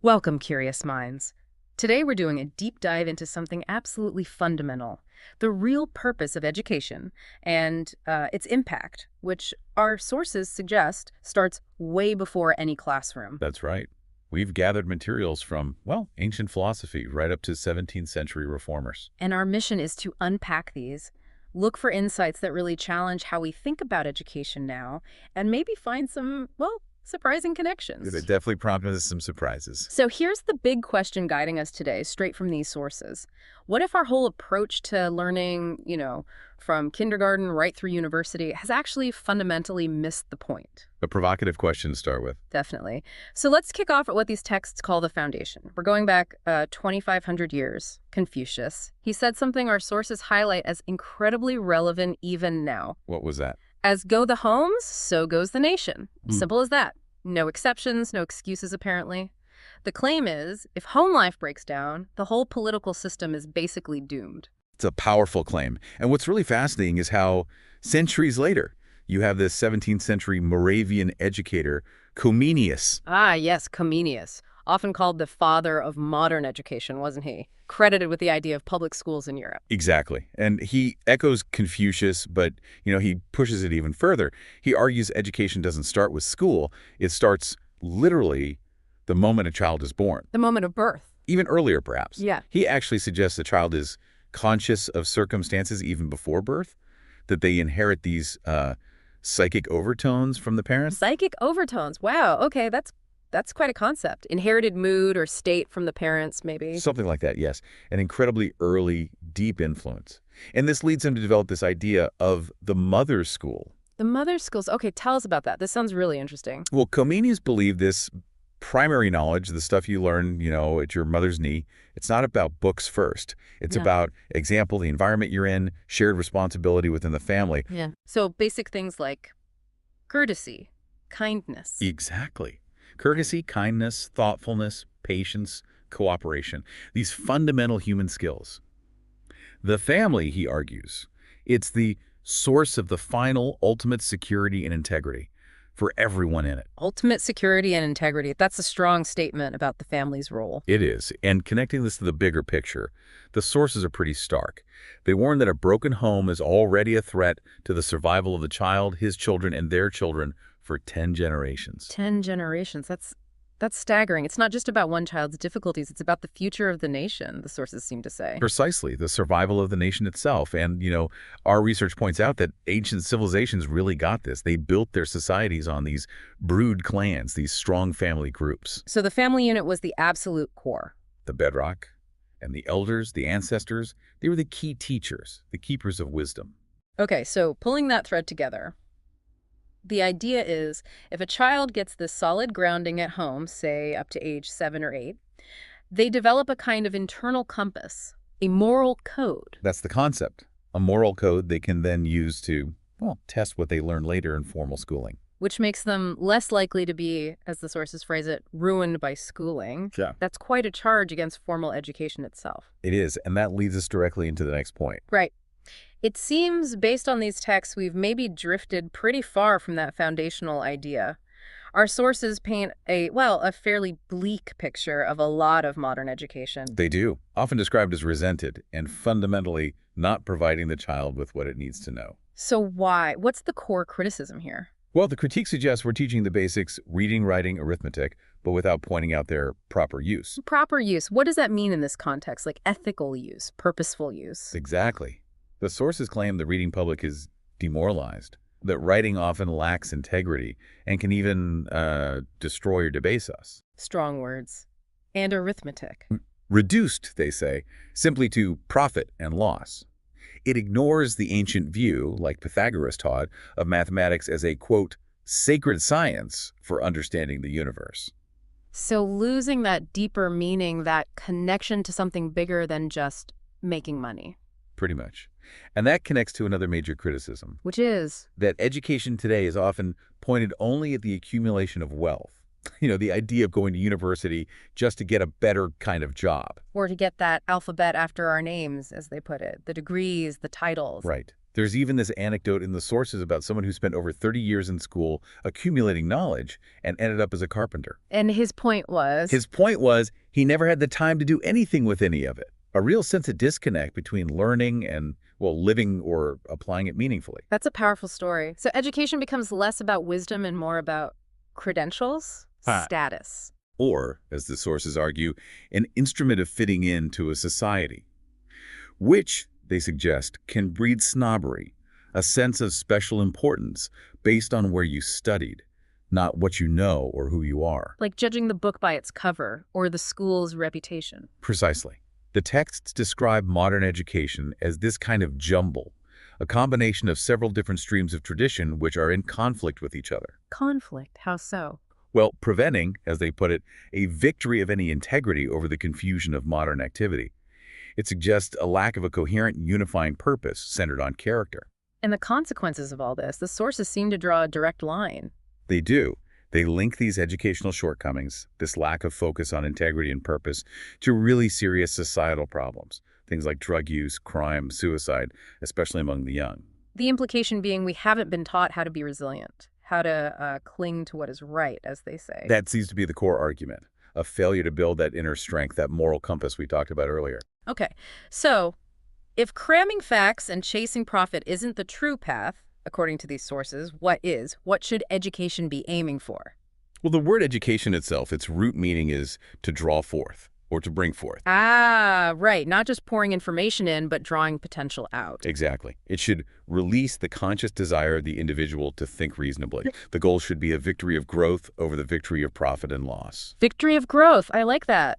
Welcome, curious minds. Today we're doing a deep dive into something absolutely fundamental, the real purpose of education and its impact, which our sources suggest starts way before any classroom. That's right. We've gathered materials from, well, ancient philosophy right up to 17th century reformers. And our mission is to unpack these, look for insights that really challenge how we think about education now, and maybe find some, well, surprising connections. They definitely prompted us some surprises. So here's the big question guiding us today, straight from these sources. What if our whole approach to learning, from kindergarten right through university has actually fundamentally missed the point? A provocative question to start with. Definitely. So let's kick off at what these texts call the foundation. We're going back 2,500 years. Confucius. He said something our sources highlight as incredibly relevant even now. What was that? As go the homes, so goes the nation. Simple as that. No exceptions, no excuses, apparently. The claim is, if home life breaks down, the whole political system is basically doomed. It's a powerful claim. And what's really fascinating is how centuries later, you have this 17th century Moravian educator, Comenius. Ah, yes, Comenius. Often called the father of modern education, wasn't he? Credited with the idea of public schools in Europe. Exactly. And he echoes Confucius, but, he pushes it even further. He argues education doesn't start with school. It starts literally the moment a child is born. The moment of birth. Even earlier, perhaps. Yeah. He actually suggests the child is conscious of circumstances even before birth, that they inherit these psychic overtones from the parents. Psychic overtones. Wow. Okay, that's quite a concept. Inherited mood or state from the parents, maybe. Something like that, yes. An incredibly early, deep influence. And this leads him to develop this idea of the mother's school. The mother's schools. Okay, tell us about that. This sounds really interesting. Well, Comenius believed this primary knowledge, the stuff you learn, at your mother's knee, it's not about books first. It's about, example, the environment you're in, shared responsibility within the family. Yeah. So basic things like courtesy, kindness. Exactly. Courtesy, kindness, thoughtfulness, patience, cooperation. These fundamental human skills. The family, he argues, it's the source of the final, ultimate security and integrity for everyone in it. Ultimate security and integrity. That's a strong statement about the family's role. It is. And connecting this to the bigger picture, the sources are pretty stark. They warn that a broken home is already a threat to the survival of the child, his children, and their children for 10 generations. 10 generations. That's staggering. It's not just about one child's difficulties. It's about the future of the nation, the sources seem to say. Precisely, the survival of the nation itself. And, our research points out that ancient civilizations really got this. They built their societies on these brood clans, these strong family groups. So the family unit was the absolute core. The bedrock. And the elders, the ancestors, they were the key teachers, the keepers of wisdom. Okay, so pulling that thread together, the idea is if a child gets this solid grounding at home, say up to age 7 or 8, they develop a kind of internal compass, a moral code. That's the concept. A moral code they can then use to, test what they learn later in formal schooling. Which makes them less likely to be, as the sources phrase it, ruined by schooling. Yeah. That's quite a charge against formal education itself. It is, and that leads us directly into the next point. Right. It seems, based on these texts, we've maybe drifted pretty far from that foundational idea. Our sources paint a fairly bleak picture of a lot of modern education. They do, often described as resented and fundamentally not providing the child with what it needs to know. So why? What's the core criticism here? Well, the critique suggests we're teaching the basics, reading, writing, arithmetic, but without pointing out their proper use. Proper use. What does that mean in this context? Like ethical use, purposeful use? Exactly. The sources claim the reading public is demoralized, that writing often lacks integrity and can even destroy or debase us. Strong words. And arithmetic. Reduced, they say, simply to profit and loss. It ignores the ancient view, like Pythagoras taught, of mathematics as a, quote, sacred science for understanding the universe. So losing that deeper meaning, that connection to something bigger than just making money. Pretty much. And that connects to another major criticism. Which is? That education today is often pointed only at the accumulation of wealth. The idea of going to university just to get a better kind of job. Or to get that alphabet after our names, as they put it. The degrees, the titles. Right. There's even this anecdote in the sources about someone who spent over 30 years in school accumulating knowledge and ended up as a carpenter. And his point was? His point was he never had the time to do anything with any of it. A real sense of disconnect between learning and, well, living or applying it meaningfully. That's a powerful story. So education becomes less about wisdom and more about credentials, status. Or, as the sources argue, an instrument of fitting into a society, which, they suggest, can breed snobbery, a sense of special importance based on where you studied, not what you know or who you are. Like judging the book by its cover or the school's reputation. Precisely. The texts describe modern education as this kind of jumble, a combination of several different streams of tradition which are in conflict with each other. Conflict? How so? Well, preventing, as they put it, a victory of any integrity over the confusion of modern activity. It suggests a lack of a coherent, unifying purpose centered on character. And the consequences of all this, the sources seem to draw a direct line. They do. They link these educational shortcomings, this lack of focus on integrity and purpose, to really serious societal problems. Things like drug use, crime, suicide, especially among the young. The implication being we haven't been taught how to be resilient, how to cling to what is right, as they say. That seems to be the core argument, a failure to build that inner strength, that moral compass we talked about earlier. Okay, so if cramming facts and chasing profit isn't the true path, according to these sources, what is? What should education be aiming for? Well, the word education itself, its root meaning is to draw forth or to bring forth. Ah, right. Not just pouring information in, but drawing potential out. Exactly. It should release the conscious desire of the individual to think reasonably. The goal should be a victory of growth over the victory of profit and loss. Victory of growth. I like that.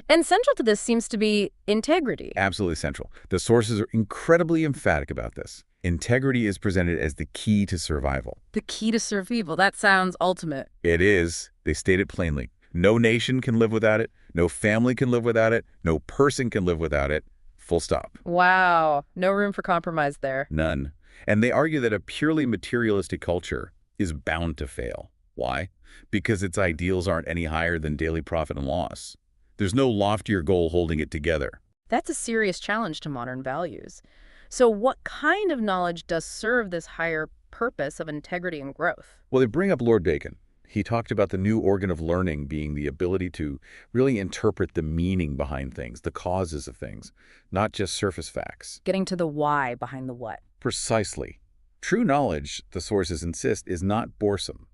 And central to this seems to be integrity. Absolutely central. The sources are incredibly emphatic about this. Integrity is presented as the key to survival. The key to survival. That sounds ultimate. It is. They state it plainly. No nation can live without it. No family can live without it. No person can live without it. Full stop. Wow. No room for compromise there. None. And they argue that a purely materialistic culture is bound to fail. Why? Because its ideals aren't any higher than daily profit and loss. There's no loftier goal holding it together. That's a serious challenge to modern values. So what kind of knowledge does serve this higher purpose of integrity and growth? Well, they bring up Lord Bacon. He talked about the new organ of learning being the ability to really interpret the meaning behind things, the causes of things, not just surface facts. Getting to the why behind the what. Precisely. True knowledge, the sources insist, is not boresome.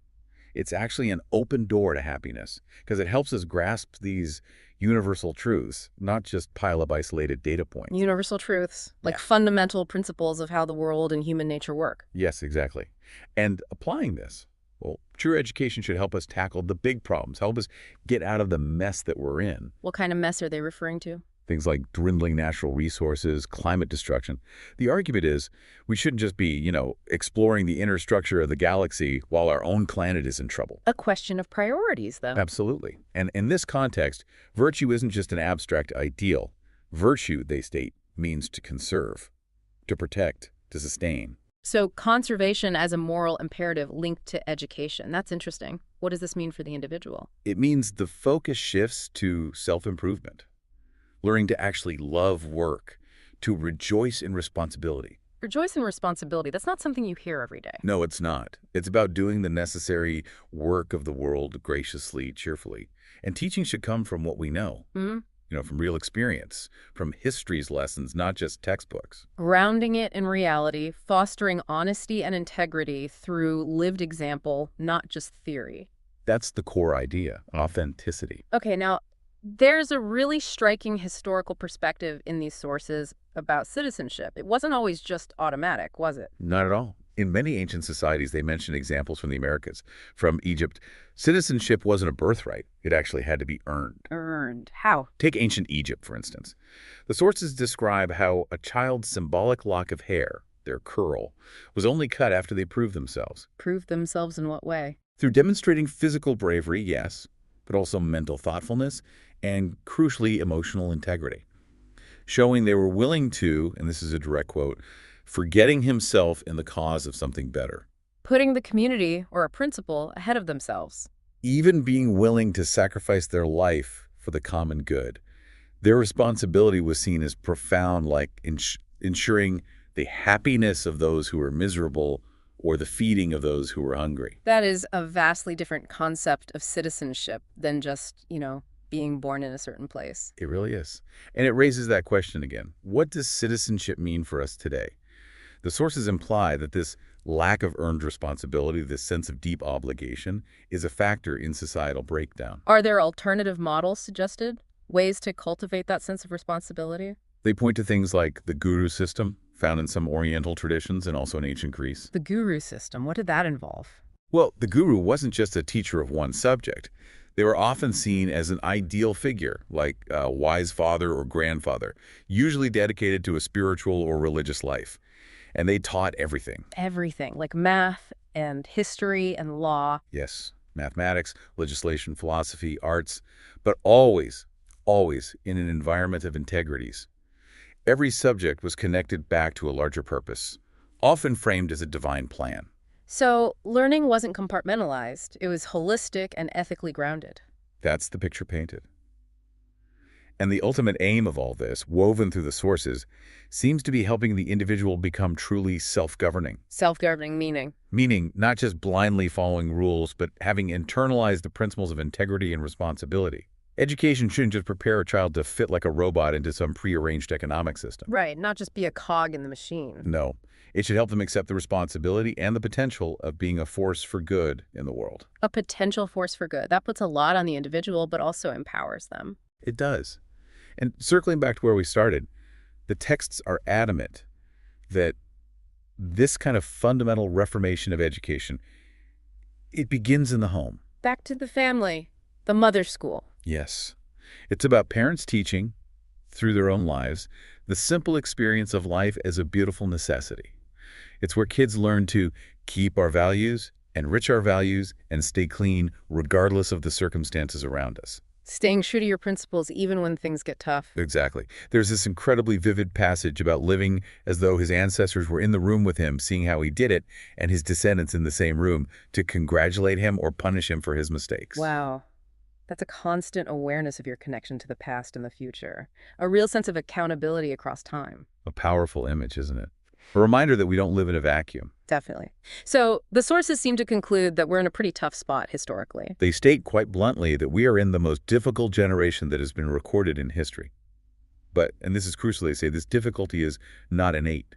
It's actually an open door to happiness because it helps us grasp these universal truths, not just pile up isolated data points. Universal truths, like fundamental principles of how the world and human nature work. Yes, exactly. And applying this, well, true education should help us tackle the big problems, help us get out of the mess that we're in. What kind of mess are they referring to? Things like dwindling natural resources, climate destruction. The argument is we shouldn't just be, exploring the inner structure of the galaxy while our own planet is in trouble. A question of priorities, though. Absolutely. And in this context, virtue isn't just an abstract ideal. Virtue, they state, means to conserve, to protect, to sustain. So conservation as a moral imperative linked to education. That's interesting. What does this mean for the individual? It means the focus shifts to self-improvement, learning to actually love work, to rejoice in responsibility. Rejoice in responsibility. That's not something you hear every day. No, it's not. It's about doing the necessary work of the world graciously, cheerfully. And teaching should come from what we know. Mm-hmm. From real experience, from history's lessons, not just textbooks. Grounding it in reality, fostering honesty and integrity through lived example, not just theory. That's the core idea, authenticity. Okay, now, there's a really striking historical perspective in these sources about citizenship. It wasn't always just automatic, was it? Not at all. In many ancient societies, they mention examples from the Americas. From Egypt, citizenship wasn't a birthright. It actually had to be earned. Earned. How? Take ancient Egypt, for instance. The sources describe how a child's symbolic lock of hair, their curl, was only cut after they proved themselves. Proved themselves in what way? Through demonstrating physical bravery, yes, but also mental thoughtfulness and, crucially, emotional integrity. Showing they were willing to, and this is a direct quote, forgetting himself in the cause of something better. Putting the community or a principle ahead of themselves. Even being willing to sacrifice their life for the common good. Their responsibility was seen as profound, like ensuring the happiness of those who are miserable, or the feeding of those who are hungry. That is a vastly different concept of citizenship than just, being born in a certain place. It really is. And it raises that question again. What does citizenship mean for us today? The sources imply that this lack of earned responsibility, this sense of deep obligation, is a factor in societal breakdown. Are there alternative models suggested? Ways to cultivate that sense of responsibility? They point to things like the guru system, found in some Oriental traditions and also in ancient Greece. The guru system, what did that involve? Well, the guru wasn't just a teacher of one subject. They were often seen as an ideal figure, like a wise father or grandfather, usually dedicated to a spiritual or religious life. And they taught everything. Everything, like math and history and law. Yes, mathematics, legislation, philosophy, arts, but always, always in an environment of integrities. Every subject was connected back to a larger purpose, often framed as a divine plan. So learning wasn't compartmentalized. It was holistic and ethically grounded. That's the picture painted. And the ultimate aim of all this, woven through the sources, seems to be helping the individual become truly self-governing. Self-governing meaning. Meaning not just blindly following rules, but having internalized the principles of integrity and responsibility. Education shouldn't just prepare a child to fit like a robot into some prearranged economic system. Right, not just be a cog in the machine. No, it should help them accept the responsibility and the potential of being a force for good in the world. A potential force for good. That puts a lot on the individual, but also empowers them. It does. And circling back to where we started, the texts are adamant that this kind of fundamental reformation of education, it begins in the home. Back to the family, the mother school. Yes. It's about parents teaching, through their own lives, the simple experience of life as a beautiful necessity. It's where kids learn to keep our values, enrich our values, and stay clean regardless of the circumstances around us. Staying true to your principles even when things get tough. Exactly. There's this incredibly vivid passage about living as though his ancestors were in the room with him, seeing how he did it, and his descendants in the same room to congratulate him or punish him for his mistakes. Wow. That's a constant awareness of your connection to the past and the future. A real sense of accountability across time. A powerful image, isn't it? A reminder that we don't live in a vacuum. Definitely. So the sources seem to conclude that we're in a pretty tough spot historically. They state quite bluntly that we are in the most difficult generation that has been recorded in history. But, and this is crucial, they say, this difficulty is not innate.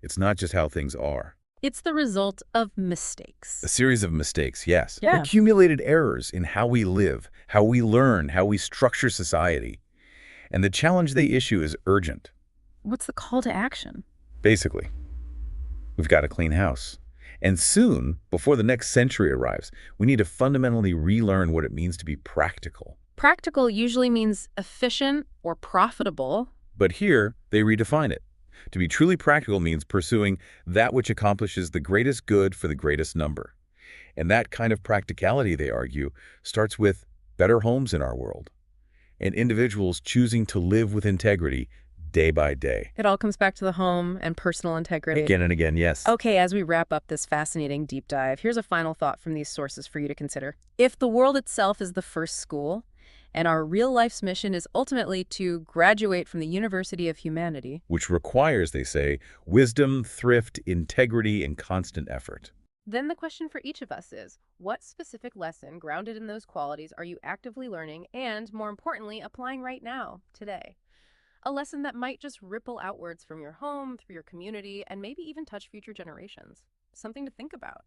It's not just how things are. It's the result of mistakes. A series of mistakes, yes. Yeah. Accumulated errors in how we live, how we learn, how we structure society. And the challenge they issue is urgent. What's the call to action? Basically, we've got to clean house. And soon, before the next century arrives, we need to fundamentally relearn what it means to be practical. Practical usually means efficient or profitable. But here, they redefine it. To be truly practical means pursuing that which accomplishes the greatest good for the greatest number. And that kind of practicality, they argue, starts with better homes in our world and individuals choosing to live with integrity day by day. It all comes back to the home and personal integrity. Again and again, yes. Okay, as we wrap up this fascinating deep dive, here's a final thought from these sources for you to consider. If the world itself is the first school, and our real life's mission is ultimately to graduate from the University of Humanity, Which requires, they say, wisdom, thrift, integrity, and constant effort. then the question for each of us is, what specific lesson grounded in those qualities are you actively learning and, more importantly, applying right now, today? A lesson that might just ripple outwards from your home, through your community, and maybe even touch future generations. Something to think about.